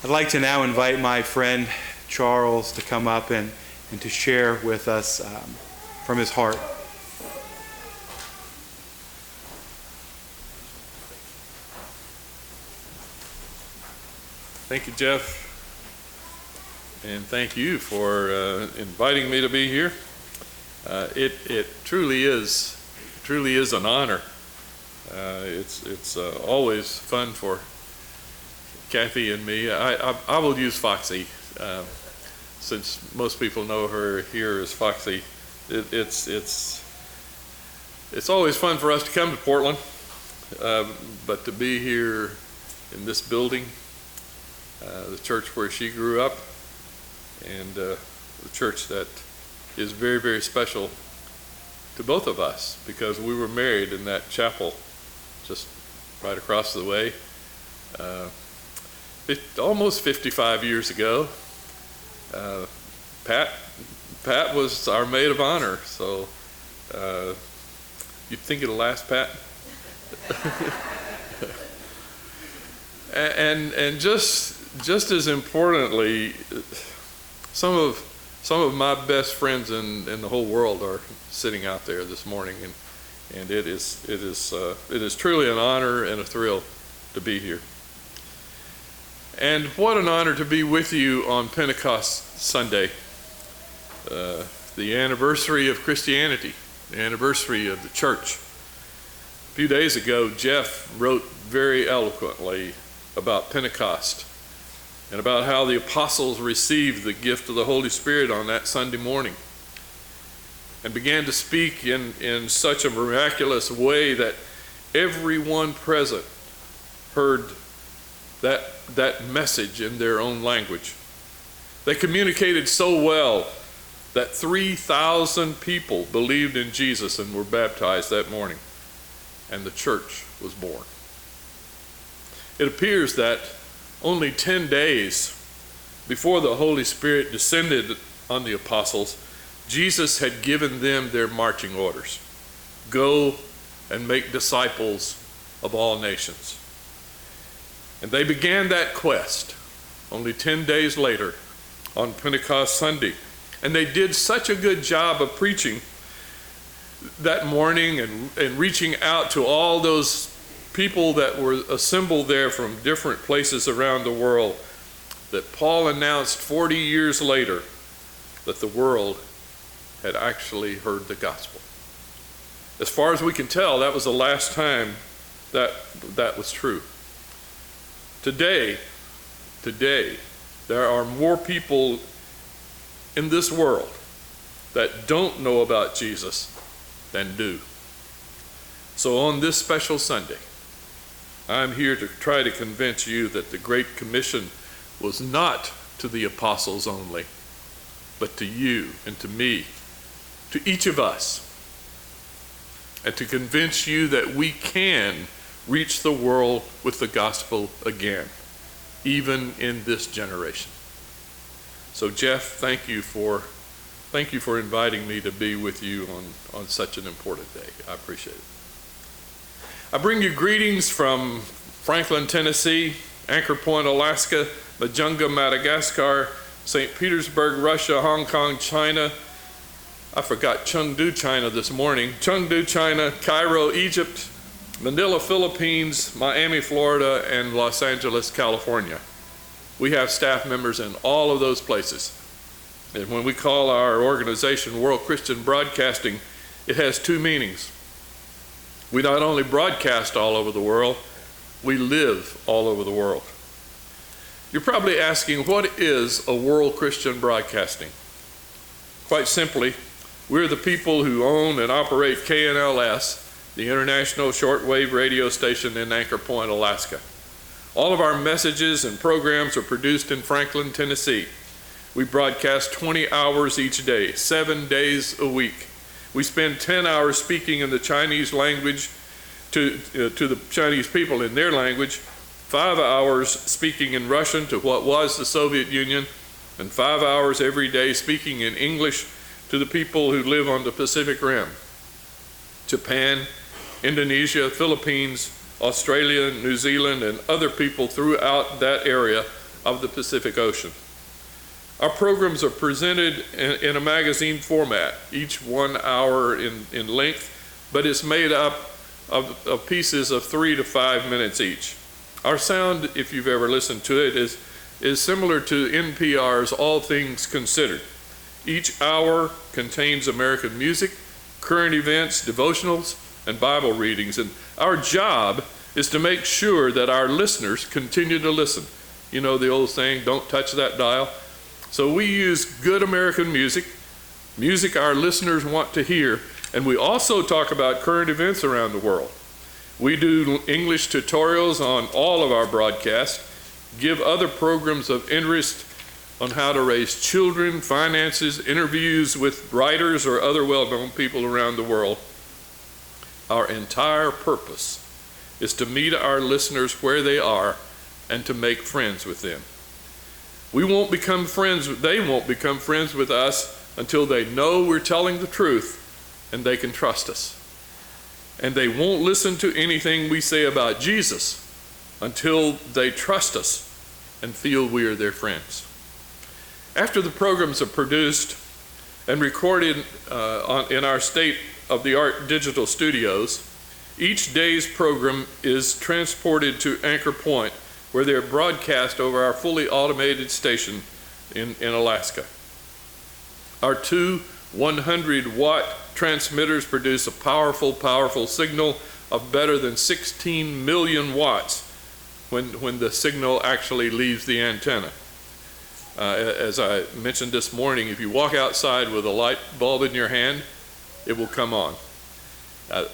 I'd like to now invite my friend Charles to come up and to share with us from his heart. Thank you, Jeff, and thank you for inviting me to be here. It truly is an honor. It's always fun for Kathy and me. I will use Foxy, since most people know her here as Foxy. It's always fun for us to come to Portland, but to be here in this building, the church where she grew up, and the church that is very, very special to both of us, because we were married in that chapel just right across the way almost 55 years ago. Pat was our maid of honor, so you'd think it'll last, Pat? and just as importantly, some of my best friends in the whole world are sitting out there this morning, and it is truly an honor and a thrill to be here. And what an honor to be with you on Pentecost Sunday, the anniversary of Christianity, the anniversary of the church. A few days ago, Jeff wrote very eloquently about Pentecost and about how the apostles received the gift of the Holy Spirit on that Sunday morning, and began to speak in such a miraculous way that everyone present heard that message in their own language. They communicated so well that 3,000 people believed in Jesus and were baptized that morning, and the church was born. It appears that only 10 days before the Holy Spirit descended on the apostles, Jesus had given them their marching orders: go and make disciples of all nations. And they began that quest only 10 days later on Pentecost Sunday. And they did such a good job of preaching that morning and reaching out to all those people that were assembled there from different places around the world, that Paul announced 40 years later that the world had actually heard the gospel. As far as we can tell, that was the last time that was true. Today, there are more people in this world that don't know about Jesus than do. So on this special Sunday, I'm here to try to convince you that the Great Commission was not to the apostles only, but to you and to me, to each of us, and to convince you that we can reach the world with the gospel again, even in this generation. So Jeff, thank you for inviting me to be with you on such an important day. I appreciate it. I bring you greetings from Franklin, Tennessee, Anchor Point, Alaska, Majunga, Madagascar, St. Petersburg, Russia, Hong Kong, China. I forgot Chengdu, China this morning. Chengdu, China, Cairo, Egypt, Manila, Philippines, Miami, Florida, and Los Angeles, California. We have staff members in all of those places. And when we call our organization World Christian Broadcasting, it has two meanings. We not only broadcast all over the world, we live all over the world. You're probably asking, what is a World Christian Broadcasting? Quite simply, we're the people who own and operate KNLS, the international shortwave radio station in Anchor Point, Alaska. All of our messages and programs are produced in Franklin, Tennessee. We broadcast 20 hours each day, 7 days a week. We spend 10 hours speaking in the Chinese language to the Chinese people in their language, 5 hours speaking in Russian to what was the Soviet Union, and 5 hours every day speaking in English to the people who live on the Pacific Rim: Japan, Indonesia, Philippines, Australia, New Zealand, and other people throughout that area of the Pacific Ocean. Our programs are presented in a magazine format, each 1 hour in length, but it's made up of pieces of 3 to 5 minutes each. Our sound, if you've ever listened to it, is similar to NPR's All Things Considered. Each hour contains American music, current events, devotionals, and Bible readings. And our job is to make sure that our listeners continue to listen. You know the old saying, don't touch that dial. So we use good American music our listeners want to hear, and we also talk about current events around the world. We do English tutorials on all of our broadcasts, give other programs of interest on how to raise children, finances, interviews with writers or other well-known people around the world. Our entire purpose is to meet our listeners where they are and to make friends with them. They won't become friends with us until they know we're telling the truth and they can trust us. And they won't listen to anything we say about Jesus until they trust us and feel we are their friends. After the programs are produced and recorded in our state-of-the-art digital studios, each day's program is transported to Anchor Point, where they're broadcast over our fully automated station in Alaska. Our two 100-watt transmitters produce a powerful, powerful signal of better than 16 million watts when the signal actually leaves the antenna. As I mentioned this morning, if you walk outside with a light bulb in your hand, it will come on. I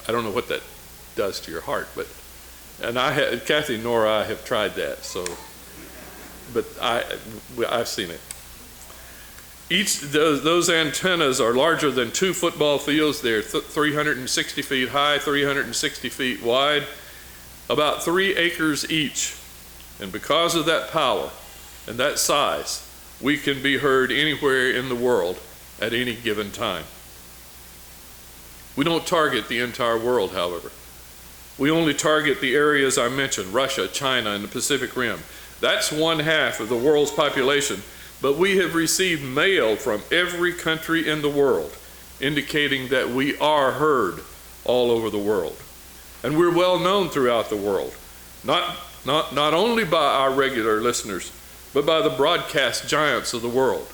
don't know what that does to your heart, but Kathy nor I have tried that, but I've seen it. Those antennas are larger than 2 football fields. They're 360 feet high, 360 feet wide, about 3 acres each. And because of that power and that size, we can be heard anywhere in the world at any given time. We don't target the entire world, however. We only target the areas I mentioned, Russia, China, and the Pacific Rim. That's 1/2 of the world's population, but we have received mail from every country in the world indicating that we are heard all over the world. And we're well known throughout the world, not only by our regular listeners, but by the broadcast giants of the world.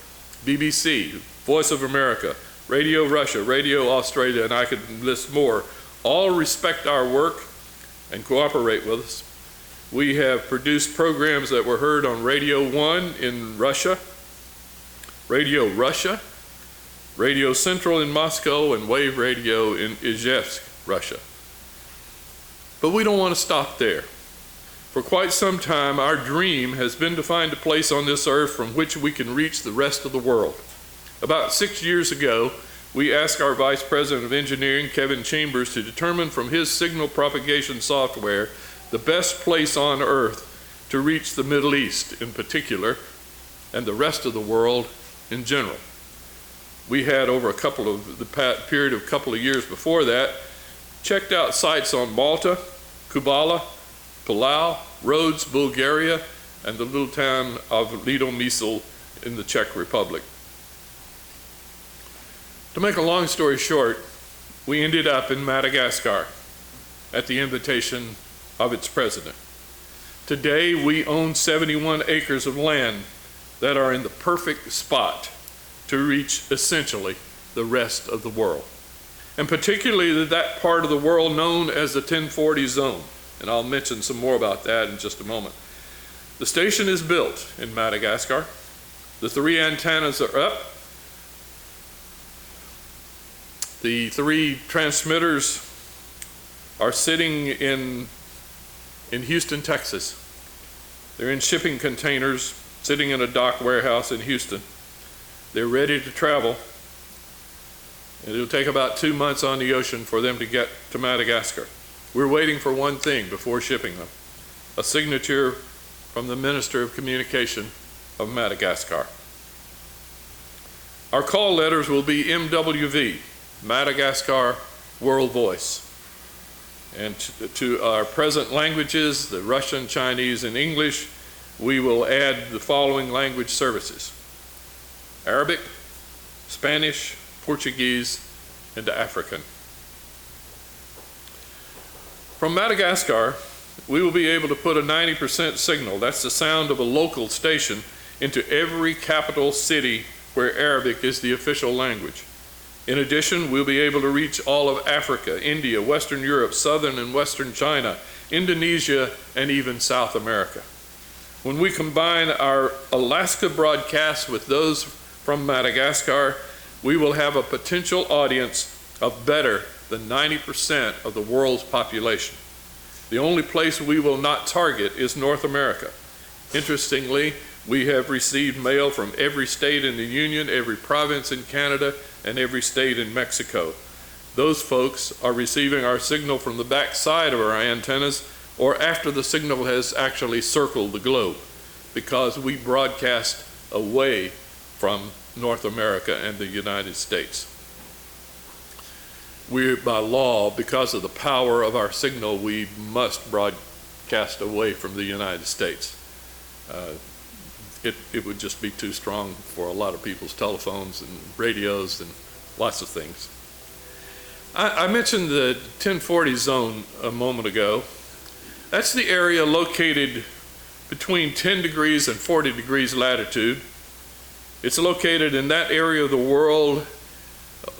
BBC, Voice of America, Radio Russia, Radio Australia, and I could list more, all respect our work and cooperate with us. We have produced programs that were heard on Radio 1 in Russia, Radio Central in Moscow, and Wave Radio in Izhevsk, Russia. But we don't want to stop there. For quite some time, our dream has been to find a place on this earth from which we can reach the rest of the world. About 6 years ago, we asked our Vice President of Engineering, Kevin Chambers, to determine from his signal propagation software the best place on earth to reach the Middle East in particular, and the rest of the world in general. We had, over the period of a couple of years before that, checked out sites on Malta, Kubala, Palau, Rhodes, Bulgaria, and the little town of Lidomysl in the Czech Republic. To make a long story short, we ended up in Madagascar at the invitation of its president. Today, we own 71 acres of land that are in the perfect spot to reach essentially the rest of the world, and particularly that part of the world known as the 1040 zone. And I'll mention some more about that in just a moment. The station is built in Madagascar. The 3 antennas are up. The 3 transmitters are sitting in Houston, Texas. They're in shipping containers, sitting in a dock warehouse in Houston. They're ready to travel. And it'll take about 2 months on the ocean for them to get to Madagascar. We're waiting for one thing before shipping them: a signature from the Minister of Communication of Madagascar. Our call letters will be MWV, Madagascar World Voice. And to our present languages, the Russian, Chinese, and English, we will add the following language services: Arabic, Spanish, Portuguese, and African. From Madagascar, we will be able to put a 90% signal, that's the sound of a local station, into every capital city where Arabic is the official language. In addition, we'll be able to reach all of Africa, India, Western Europe, Southern and Western China, Indonesia, and even South America. When we combine our Alaska broadcasts with those from Madagascar, we will have a potential audience of better than 90% of the world's population. The only place we will not target is North America. Interestingly, we have received mail from every state in the Union, every province in Canada, and every state in Mexico. Those folks are receiving our signal from the back side of our antennas or after the signal has actually circled the globe, because we broadcast away from North America and the United States. We, by law, because of the power of our signal, we must broadcast away from the United States. It would just be too strong for a lot of people's telephones and radios and lots of things. I mentioned the 1040 zone a moment ago. That's the area located between 10 degrees and 40 degrees latitude. It's located in that area of the world.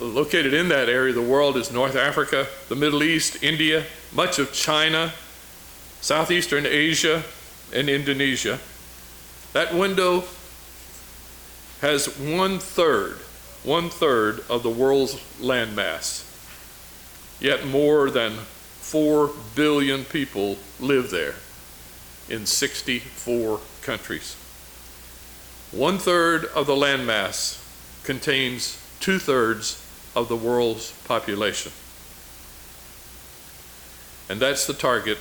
Located in that area of the world is North Africa, the Middle East, India, much of China, Southeastern Asia, and Indonesia. That window has one third of the world's landmass. Yet more than 4 billion people live there in 64 countries. 1/3 of the landmass contains 2/3 of the world's population. And that's the target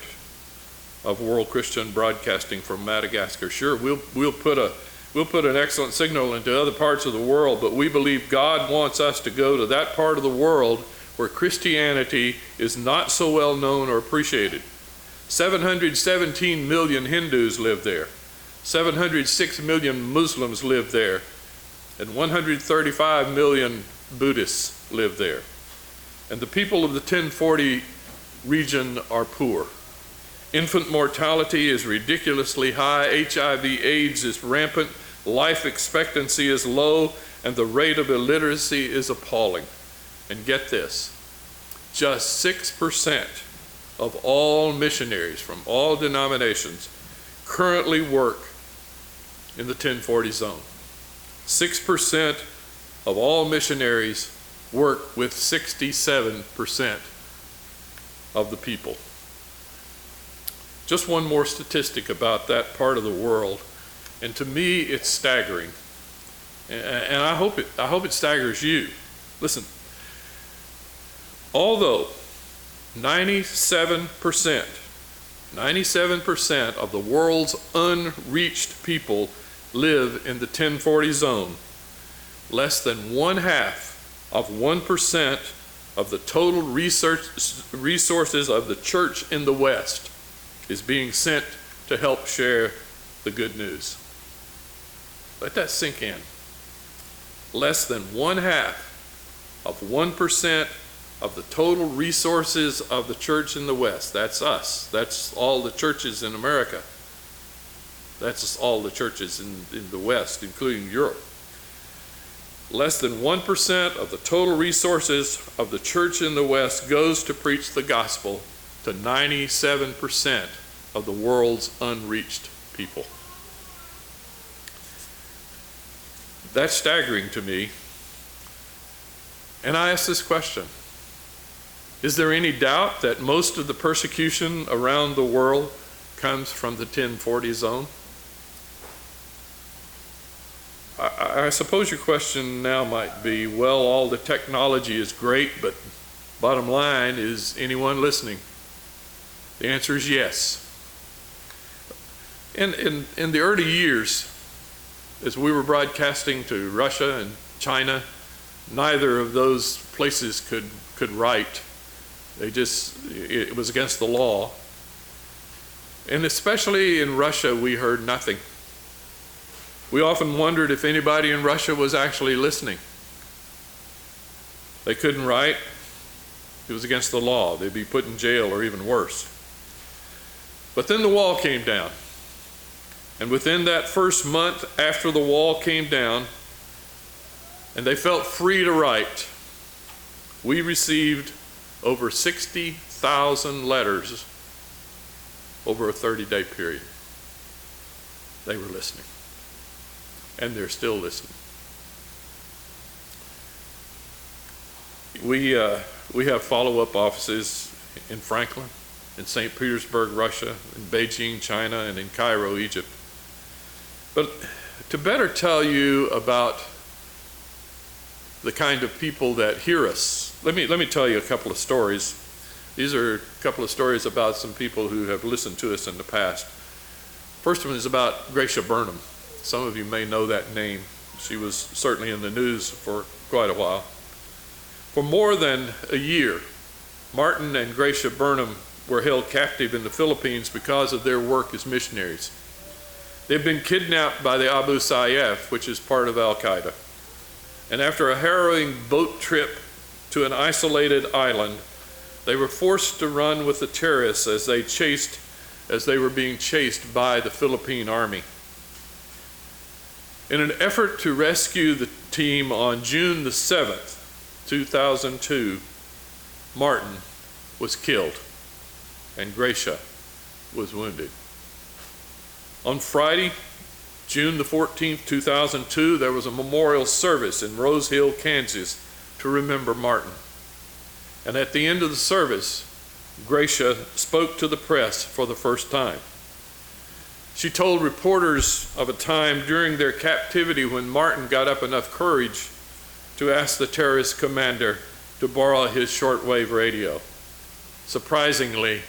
of World Christian Broadcasting from Madagascar. Sure, we'll put an excellent signal into other parts of the world, but we believe God wants us to go to that part of the world where Christianity is not so well known or appreciated. 717 million Hindus live there. 706 million Muslims live there. And 135 million Buddhists live there. And the people of the 1040 region are poor. Infant mortality is ridiculously high, HIV/AIDS is rampant, life expectancy is low, and the rate of illiteracy is appalling. And get this, just 6% of all missionaries from all denominations currently work in the 1040 zone. 6% of all missionaries work with 67% of the people. Just one more statistic about that part of the world, and to me it's staggering, and I hope it staggers you. Listen, although 97% of the world's unreached people live in the 1040 zone, less than 1/2% of the total resources of the church in the West is being sent to help share the good news. Let that sink in. Less than 1/2% of the total resources of the church in the West. That's us. That's all the churches in America. That's all the churches in the West, including Europe. Less than 1% of the total resources of the church in the West goes to preach the gospel to 97% of the world's unreached people. That's staggering to me. And I ask this question: is there any doubt that most of the persecution around the world comes from the 1040 zone? I suppose your question now might be, well, all the technology is great, but bottom line, is anyone listening? The answer is yes. In the early years, as we were broadcasting to Russia and China, neither of those places could write. It was against the law. And especially in Russia, we heard nothing. We often wondered if anybody in Russia was actually listening. They couldn't write. It was against the law. They'd be put in jail or even worse. But then the wall came down. And within that first month after the wall came down, and they felt free to write, we received over 60,000 letters over a 30-day period. They were listening. And they're still listening. We have follow-up offices in Franklin, in St. Petersburg, Russia, in Beijing, China, and in Cairo, Egypt. But to better tell you about the kind of people that hear us, let me tell you a couple of stories. These are a couple of stories about some people who have listened to us in the past. First one is about Gracia Burnham. Some of you may know that name. She was certainly in the news for quite a while. For more than a year, Martin and Gracia Burnham were held captive in the Philippines because of their work as missionaries. They've been kidnapped by the Abu Sayyaf, which is part of Al-Qaeda. And after a harrowing boat trip to an isolated island, they were forced to run with the terrorists as they were being chased by the Philippine army. In an effort to rescue the team on June the 7th, 2002, Martin was killed and Gracia was wounded. On Friday, June the 14th, 2002, there was a memorial service in Rose Hill, Kansas to remember Martin. And at the end of the service, Gracia spoke to the press for the first time. She told reporters of a time during their captivity when Martin got up enough courage to ask the terrorist commander to borrow his shortwave radio. Surprisingly,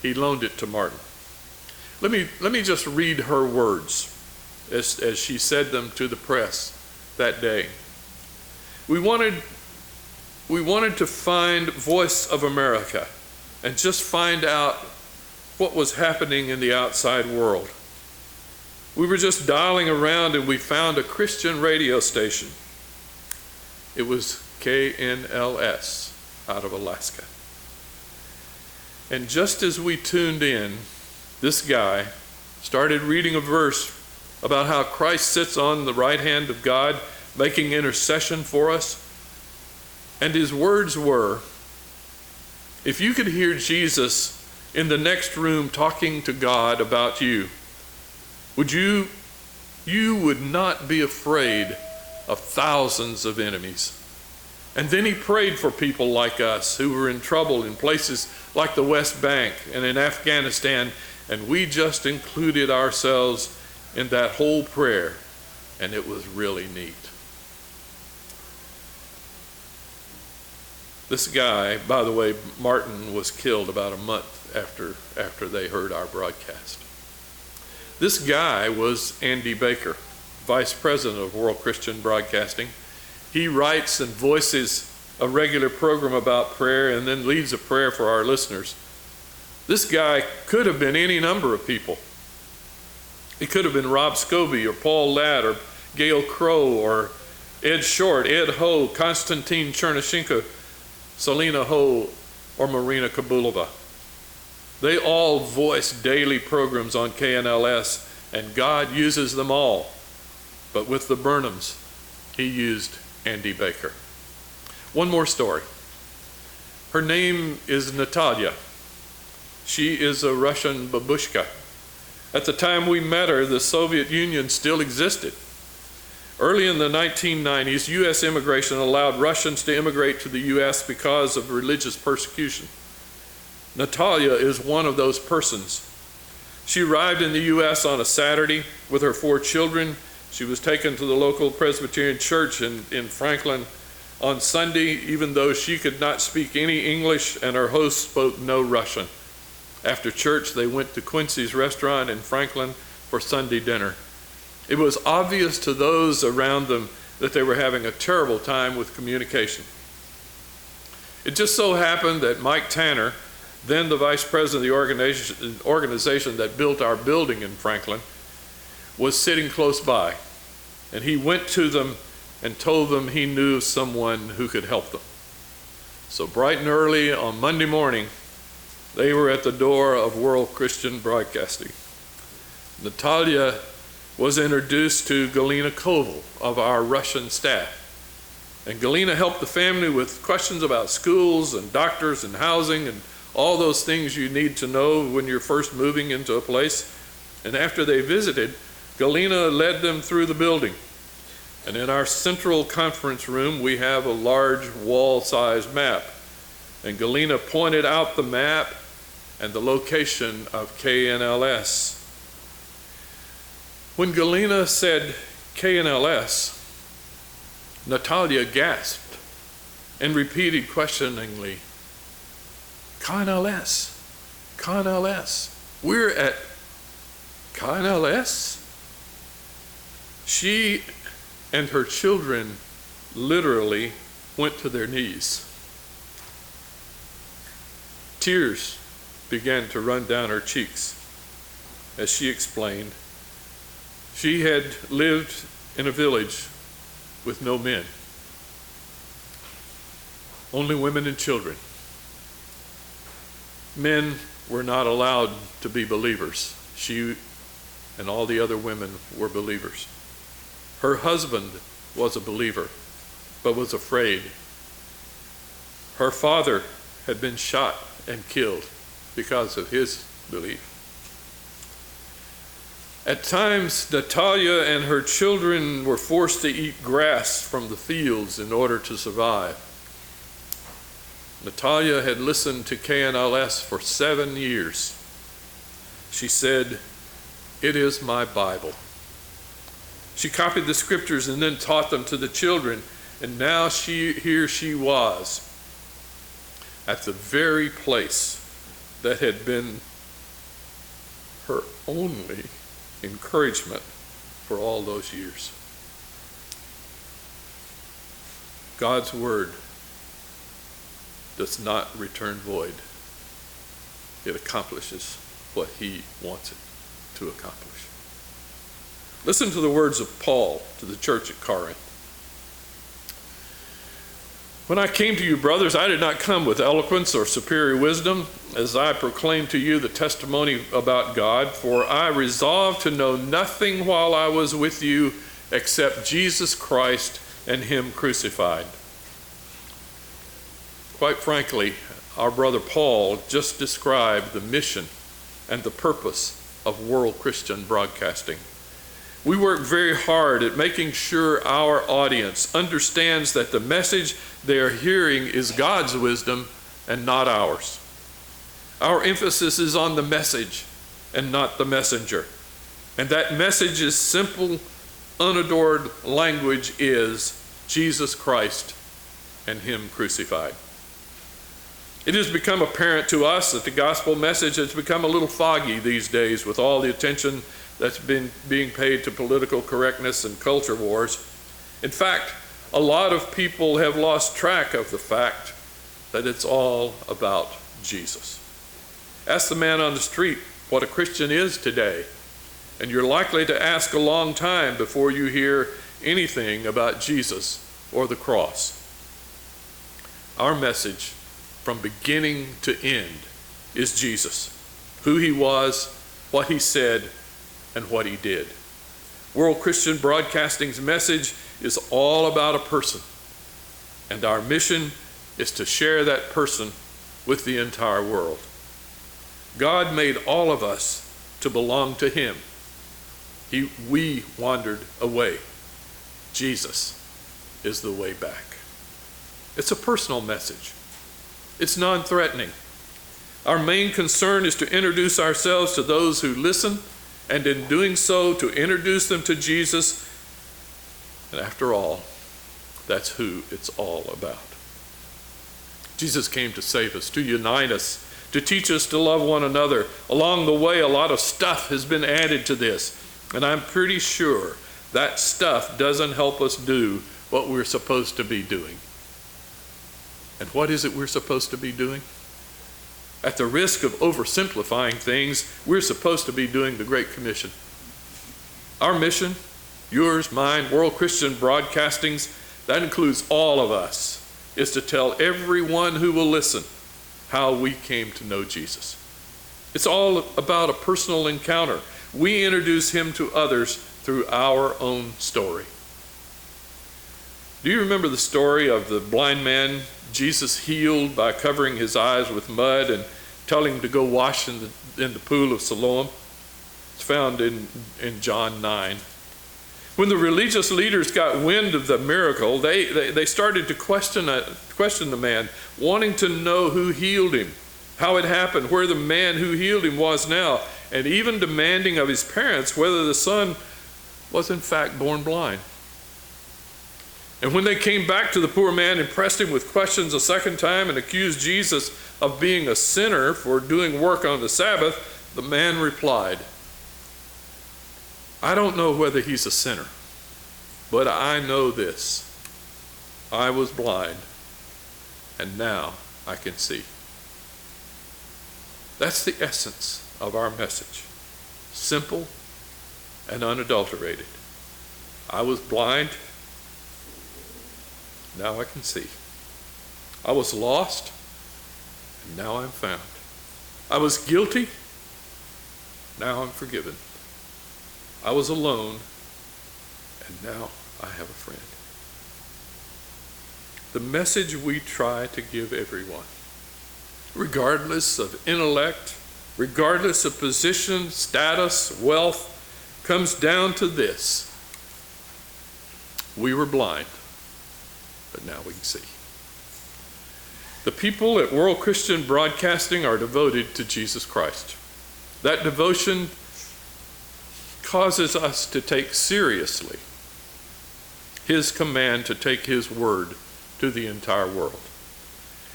he loaned it to Martin. Let me just read her words as she said them to the press that day. We wanted to find Voice of America and just find out what was happening in the outside world. We were just dialing around and we found a Christian radio station. It was KNLS out of Alaska. And just as we tuned in, this guy started reading a verse about how Christ sits on the right hand of God, making intercession for us. And his words were, if you could hear Jesus in the next room talking to God about you, you would not be afraid of thousands of enemies. And then he prayed for people like us who were in trouble in places like the West Bank and in Afghanistan, and we just included ourselves in that whole prayer, and it was really neat. This guy, by the way, Martin, was killed about a month after they heard our broadcast. This guy was Andy Baker, Vice President of World Christian Broadcasting. He writes and voices a regular program about prayer and then leads a prayer for our listeners. This guy could have been any number of people. He could have been Rob Scobie or Paul Ladd or Gail Crow or Ed Short, Ed Ho, Konstantin Chernyshenko, Selena Ho, or Marina Kabulova. They all voice daily programs on KNLS, and God uses them all. But with the Burnhams, he used Andy Baker. One more story. Her name is Natalia. She is a Russian babushka. At the time we met her, the Soviet Union still existed. Early in the 1990s, U.S. immigration allowed Russians to immigrate to the U.S. because of religious persecution. Natalia is one of those persons. She arrived in the U.S. on a Saturday with her 4 children. She was taken to the local Presbyterian church in Franklin on Sunday, even though she could not speak any English and her host spoke no Russian. After church, they went to Quincy's restaurant in Franklin for Sunday dinner. It was obvious to those around them that they were having a terrible time with communication. It just so happened that Mike Tanner, then the vice president of the organization that built our building in Franklin, was sitting close by. And he went to them and told them he knew someone who could help them. So bright and early on Monday morning, they were at the door of World Christian Broadcasting. Natalia was introduced to Galina Caudill of our Russian staff. And Galina helped the family with questions about schools and doctors and housing and all those things you need to know when you're first moving into a place. And after they visited, Galina led them through the building. And in our central conference room, we have a large wall-sized map. And Galina pointed out the map and the location of KNLS. When Galina said KNLS, Natalia gasped and repeated questioningly, KNLS, KNLS, we're at KNLS? She and her children literally went to their knees. Tears began to run down her cheeks as she explained she had lived in a village with no men, only women and children. Men were not allowed to be believers. She and all the other women were believers. Her husband was a believer, but was afraid. Her father had been shot and killed because of his belief. At times, Natalia and her children were forced to eat grass from the fields in order to survive. Natalia had listened to KNLS for 7 years. She said, "It is my Bible." She copied the scriptures and then taught them to the children, and now here she was at the very place that had been her only encouragement for all those years. God's word does not return void. It accomplishes what he wants it to accomplish. Listen to the words of Paul to the church at Corinth. When I came to you, brothers, I did not come with eloquence or superior wisdom, as I proclaimed to you the testimony about God, for I resolved to know nothing while I was with you except Jesus Christ and him crucified. Quite frankly, our brother Paul just described the mission and the purpose of World Christian Broadcasting. We work very hard at making sure our audience understands that the message they are hearing is God's wisdom and not ours. Our emphasis is on the message and not the messenger. And that message is simple, unadored language is Jesus Christ and him crucified. It has become apparent to us that the gospel message has become a little foggy these days with all the attention that's been being paid to political correctness and culture wars. In fact, a lot of people have lost track of the fact that it's all about Jesus. Ask the man on the street what a Christian is today, and you're likely to ask a long time before you hear anything about Jesus or the cross. Our message from beginning to end is Jesus, who he was, what he said, and what he did. World Christian Broadcasting's message is all about a person, and our mission is to share that person with the entire world. God made all of us to belong to him. We wandered away. Jesus is the way back. It's a personal message. It's non-threatening. Our main concern is to introduce ourselves to those who listen, and in doing so, to introduce them to Jesus. And after all, that's who it's all about. Jesus came to save us, to unite us, to teach us to love one another. Along the way, a lot of stuff has been added to this, and I'm pretty sure that stuff doesn't help us do what we're supposed to be doing. And what is it we're supposed to be doing? At the risk of oversimplifying things, we're supposed to be doing the Great Commission. Our mission, yours, mine, World Christian Broadcasting's, that includes all of us, is to tell everyone who will listen how we came to know Jesus. It's all about a personal encounter. We introduce him to others through our own story. Do you remember the story of the blind man Jesus healed by covering his eyes with mud and telling him to go wash in the pool of Siloam? It's found in John 9. When the religious leaders got wind of the miracle, they started to question the man, wanting to know who healed him, how it happened, where the man who healed him was now, and even demanding of his parents whether the son was in fact born blind. And when they came back to the poor man and pressed him with questions a second time and accused Jesus of being a sinner for doing work on the Sabbath, the man replied, "I don't know whether he's a sinner, but I know this. I was blind, and now I can see." That's the essence of our message. Simple and unadulterated. I was blind, now I can see. I was lost, and now I'm found. I was guilty, now I'm forgiven. I was alone, and now I have a friend. The message we try to give everyone, regardless of intellect, regardless of position, status, wealth, comes down to this: we were blind, but now we can see. The people at World Christian Broadcasting are devoted to Jesus Christ. That devotion causes us to take seriously his command to take his word to the entire world.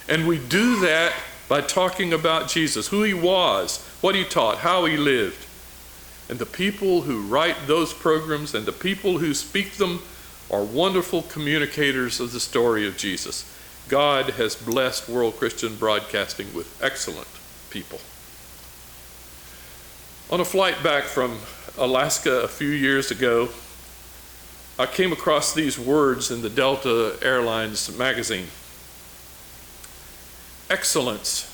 And we do that by talking about Jesus, who he was, what he taught, how he lived. And the people who write those programs and the people who speak them are wonderful communicators of the story of Jesus. God has blessed World Christian Broadcasting with excellent people. On a flight back from Alaska a few years ago, I came across these words in the Delta Airlines magazine. Excellence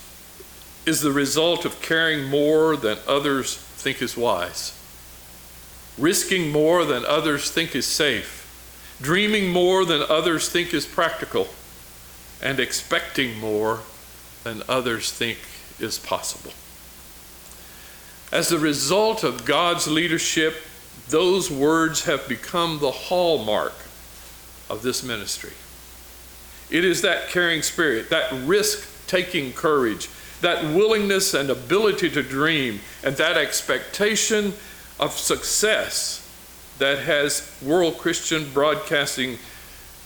is the result of caring more than others think is wise, risking more than others think is safe, dreaming more than others think is practical, and expecting more than others think is possible. As the result of God's leadership, those words have become the hallmark of this ministry. It is that caring spirit, that risk-taking courage, that willingness and ability to dream, and that expectation of success that has World Christian Broadcasting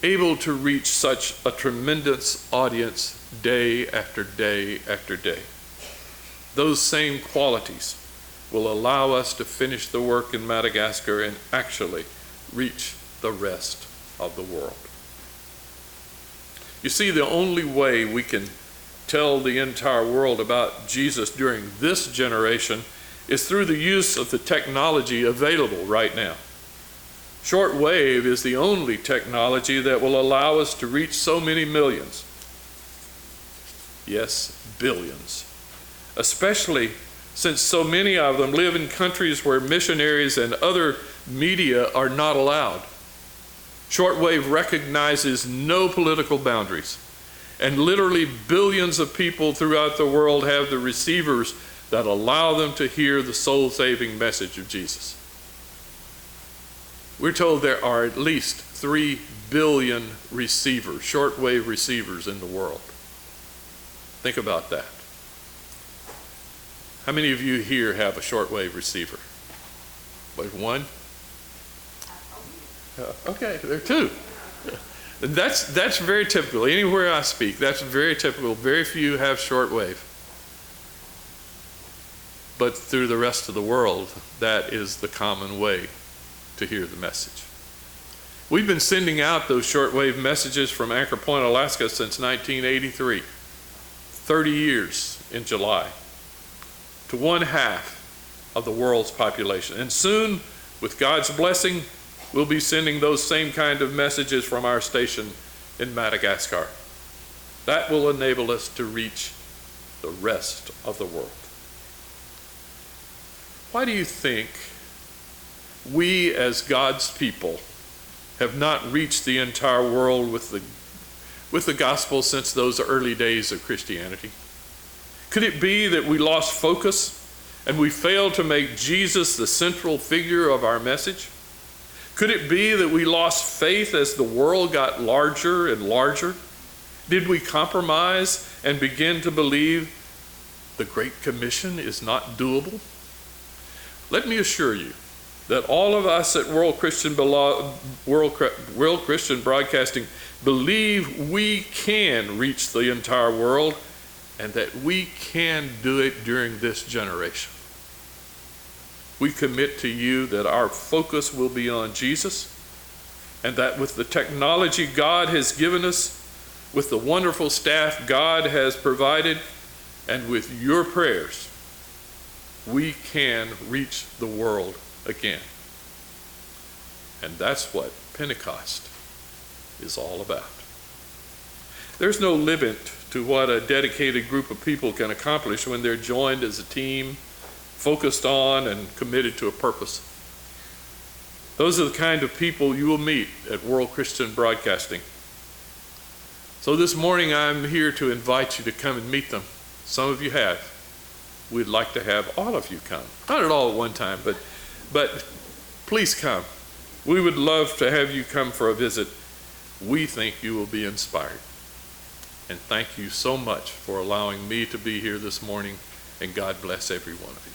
able to reach such a tremendous audience day after day after day. Those same qualities will allow us to finish the work in Madagascar and actually reach the rest of the world. You see, the only way we can tell the entire world about Jesus during this generation is through the use of the technology available right now. Shortwave is the only technology that will allow us to reach so many millions. Yes, billions. Especially since so many of them live in countries where missionaries and other media are not allowed. Shortwave recognizes no political boundaries, and literally billions of people throughout the world have the receivers that allow them to hear the soul-saving message of Jesus. We're told there are at least 3 billion receivers, shortwave receivers in the world. Think about that. How many of you here have a shortwave receiver? Wait, one? Okay, there are 2. That's very typical. Anywhere I speak, that's very typical. Very few have shortwave. But through the rest of the world, that is the common way to hear the message. We've been sending out those shortwave messages from Anchor Point, Alaska since 1983. 30 years in July to 1/2 of the world's population. And soon, with God's blessing, we'll be sending those same kind of messages from our station in Madagascar. That will enable us to reach the rest of the world. Why do you think we as God's people have not reached the entire world with the gospel since those early days of Christianity? Could it be that we lost focus and we failed to make Jesus the central figure of our message? Could it be that we lost faith as the world got larger and larger? Did we compromise and begin to believe the Great Commission is not doable? Let me assure you that all of us at World Christian Broadcasting believe we can reach the entire world and that we can do it during this generation. We commit to you that our focus will be on Jesus, and that with the technology God has given us, with the wonderful staff God has provided, and with your prayers, we can reach the world again. And that's what Pentecost is all about. There's no limit to what a dedicated group of people can accomplish when they're joined as a team, focused on and committed to a purpose. Those are the kind of people you will meet at World Christian Broadcasting. So this morning I'm here to invite you to come and meet them. Some of you have. We'd like to have all of you come. Not at all at one time, but please come. We would love to have you come for a visit. We think you will be inspired. And thank you so much for allowing me to be here this morning, and God bless every one of you.